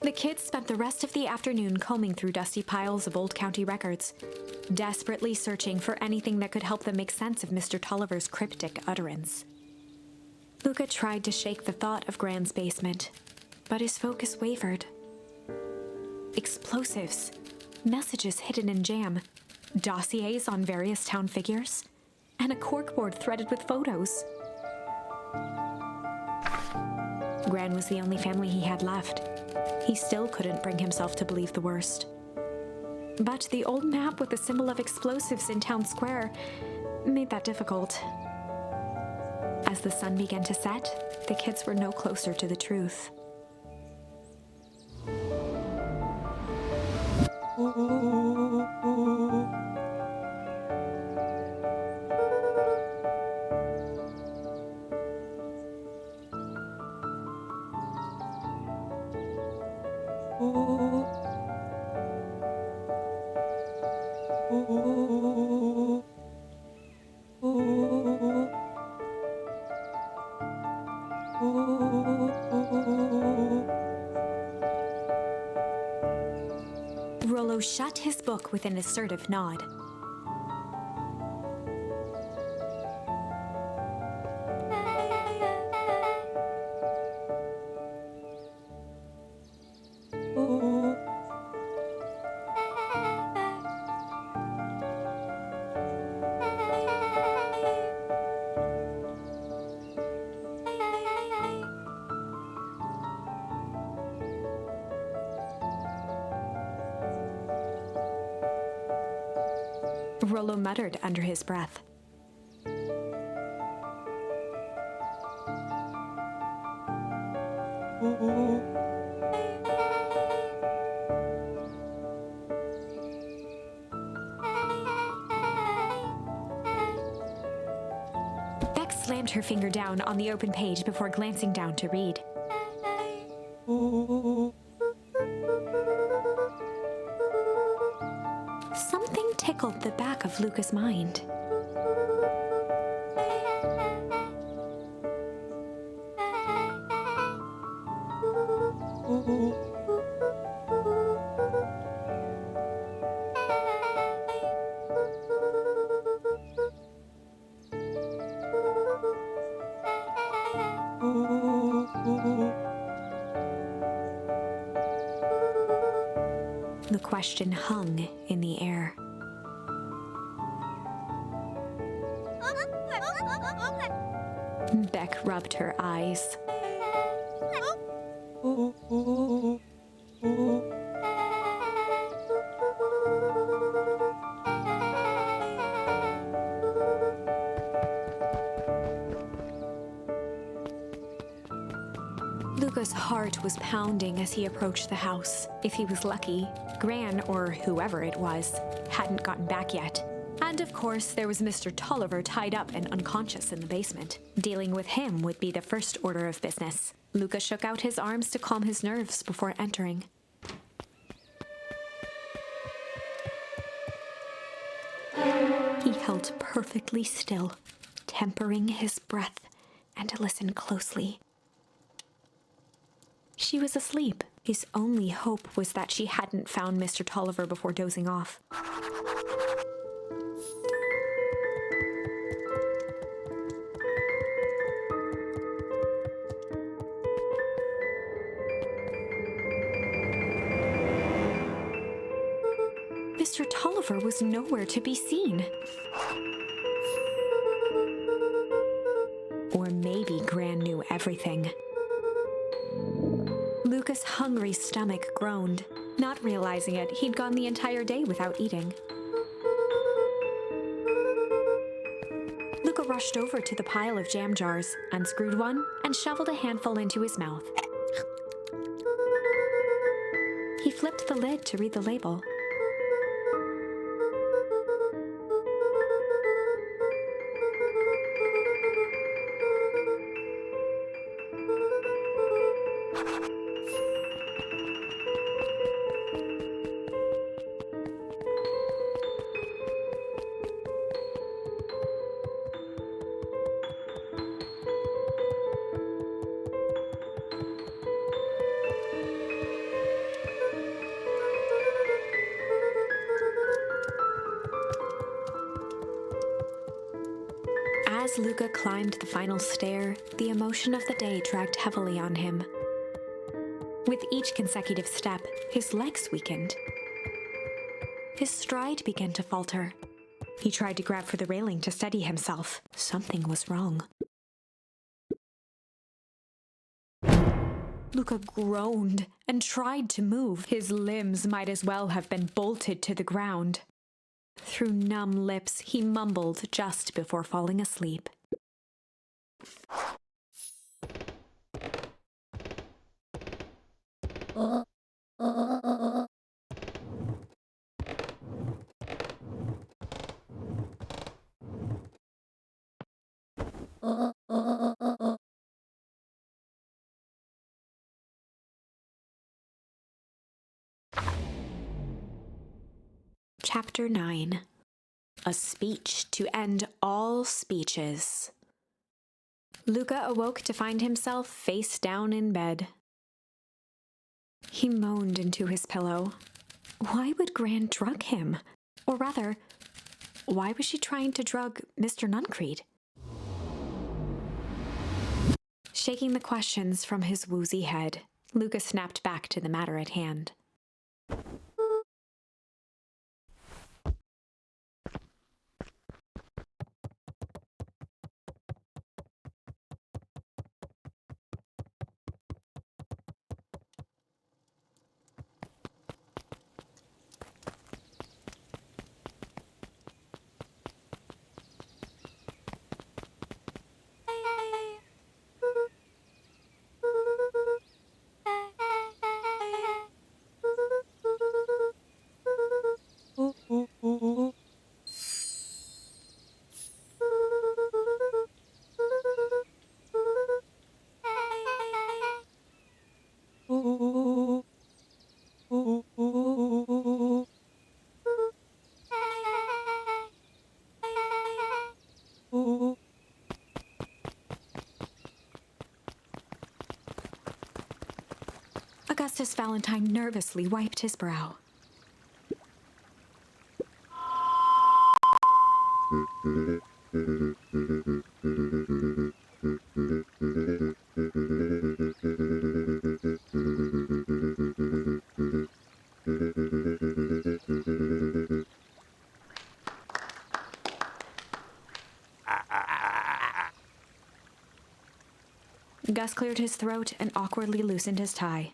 The kids spent the rest of the afternoon combing through dusty piles of old county records, desperately searching for anything that could help them make sense of Mr. Tolliver's cryptic utterance. Luca tried to shake the thought of Gran's basement, but his focus wavered. Explosives, messages hidden in jam, dossiers on various town figures, and a corkboard threaded with photos. Gran was the only family he had left. He still couldn't bring himself to believe the worst. But the old map with the symbol of explosives in town square made that difficult. As the sun began to set, the kids were no closer to the truth. Rollo shut his book with an assertive nod. Rollo muttered under his breath. Beck slammed her finger down on the open page before glancing down to read. Something tickled the back of Luca's mind. The question hung in the air. Beck rubbed her eyes. Luca's heart was pounding as he approached the house. If he was lucky, Gran, or whoever it was, hadn't gotten back yet. And of course, there was Mr. Tolliver tied up and unconscious in the basement. Dealing with him would be the first order of business. Luca shook out his arms to calm his nerves before entering. He held perfectly still, tempering his breath, and listened closely. She was asleep. His only hope was that she hadn't found Mr. Tolliver before dozing off. Mr. Tolliver was nowhere to be seen. Or maybe Gran knew everything. Luca's hungry stomach groaned. Not realizing it, he'd gone the entire day without eating. Luca rushed over to the pile of jam jars, unscrewed one, and shoveled a handful into his mouth. He flipped the lid to read the label. As Luca climbed the final stair, the emotion of the day dragged heavily on him. With each consecutive step, his legs weakened. His stride began to falter. He tried to grab for the railing to steady himself. Something was wrong. Luca groaned and tried to move. His limbs might as well have been bolted to the ground. Through numb lips, he mumbled just before falling asleep. Chapter 9. A speech to end all speeches. Luca awoke to find himself face down in bed. He moaned into his pillow. Why would Gran drug him? Or rather, why was she trying to drug Mr. Nuncreed? Shaking the questions from his woozy head, Luca snapped back to the matter at hand. Augustus Valentine nervously wiped his brow. Gus cleared his throat and awkwardly loosened his tie.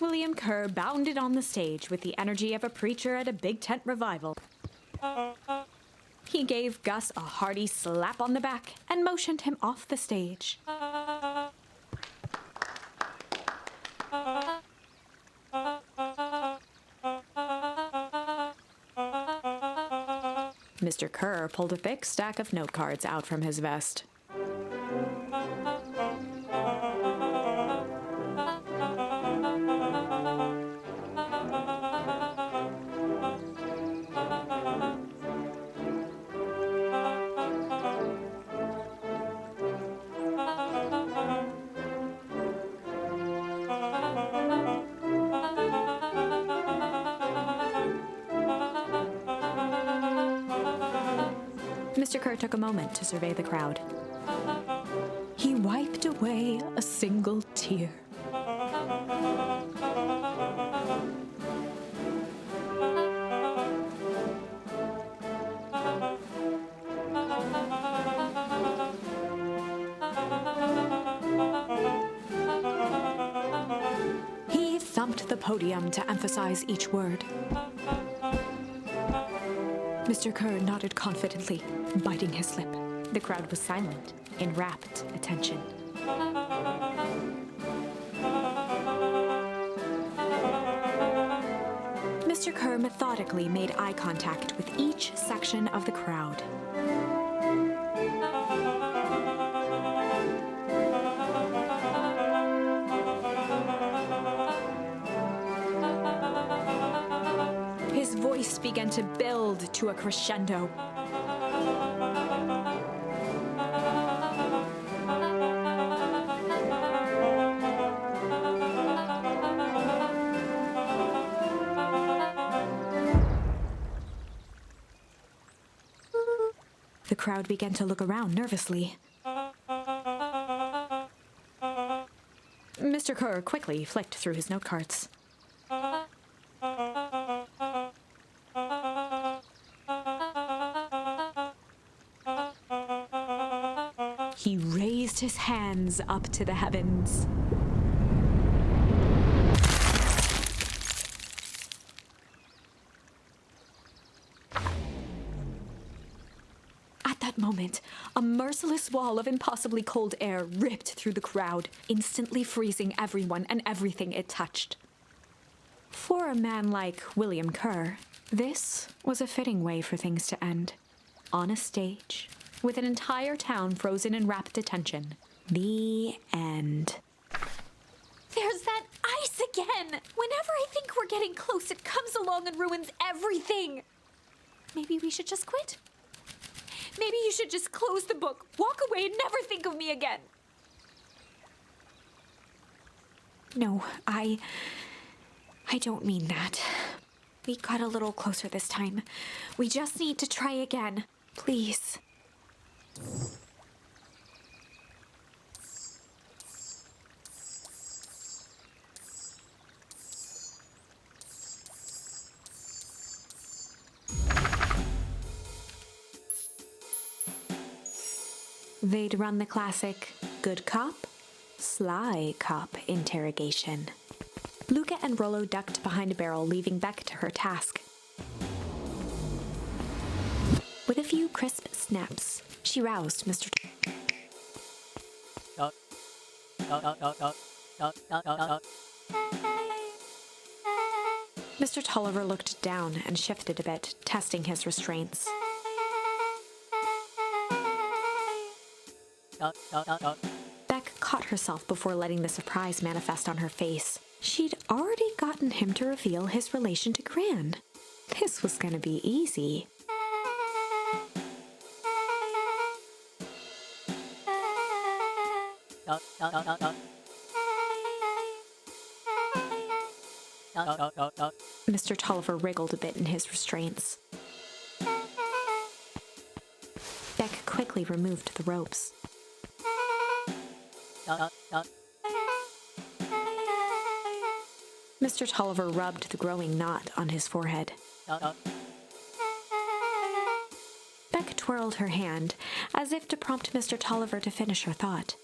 William Kerr bounded on the stage with the energy of a preacher at a big tent revival. He gave Gus a hearty slap on the back and motioned him off the stage. Mr. Kerr pulled a thick stack of note cards out from his vest. Mr. Kerr took a moment to survey the crowd. He wiped away a single tear. He thumped the podium to emphasize each word. Mr. Kerr nodded confidently, biting his lip. The crowd was silent, in rapt attention. Mr. Kerr methodically made eye contact with each section of the crowd. His voice began to build to a crescendo. The crowd began to look around nervously. Mr. Kerr quickly flicked through his note cards. He raised his hands up to the heavens. At that moment, a merciless wall of impossibly cold air ripped through the crowd, instantly freezing everyone and everything it touched. For a man like William Kerr, this was a fitting way for things to end. On a stage, with an entire town frozen in rapt attention. The end. There's that ice again! Whenever I think we're getting close, it comes along and ruins everything! Maybe we should just quit? Maybe you should just close the book, walk away, and never think of me again. No, I don't mean that. We got a little closer this time. We just need to try again. Please. They'd run the classic good cop, sly cop interrogation. Luca and Rollo ducked behind a barrel, leaving Beck to her task. With a few crisp snaps, she roused Mr. Mr. Tolliver looked down and shifted a bit, testing his restraints. Beck caught herself before letting the surprise manifest on her face. She'd already gotten him to reveal his relation to Gran. This was going to be easy. Mr. Tolliver wriggled a bit in his restraints. Beck quickly removed the ropes. Mr. Tolliver rubbed the growing knot on his forehead. Beck twirled her hand, as if to prompt Mr. Tolliver to finish her thought.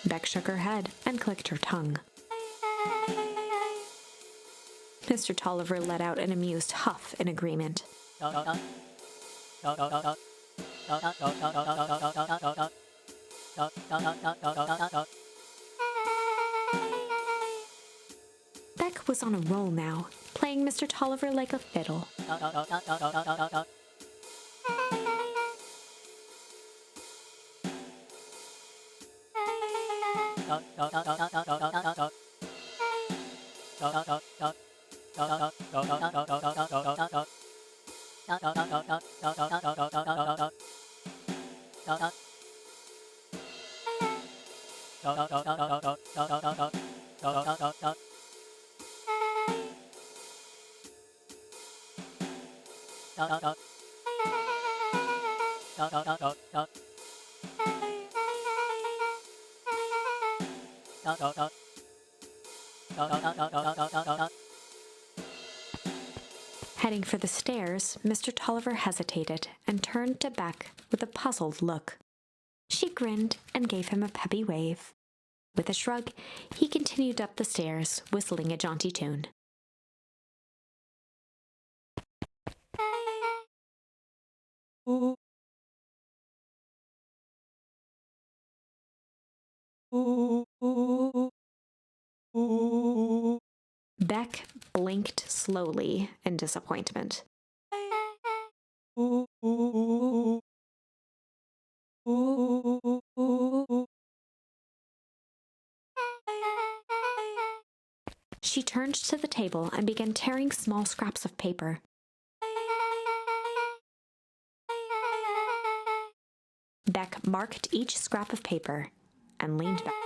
Beck shook her head and clicked her tongue. Mr. Tolliver let out an amused huff in agreement. Beck was on a roll now, playing Mr. Tolliver like a fiddle. Heading for the stairs, Mr. Tolliver hesitated and turned to Beck with a puzzled look. She grinned and gave him a peppy wave. With a shrug, he continued up the stairs, whistling a jaunty tune. Beck blinked slowly in disappointment. She turned to the table and began tearing small scraps of paper. Beck marked each scrap of paper and leaned back.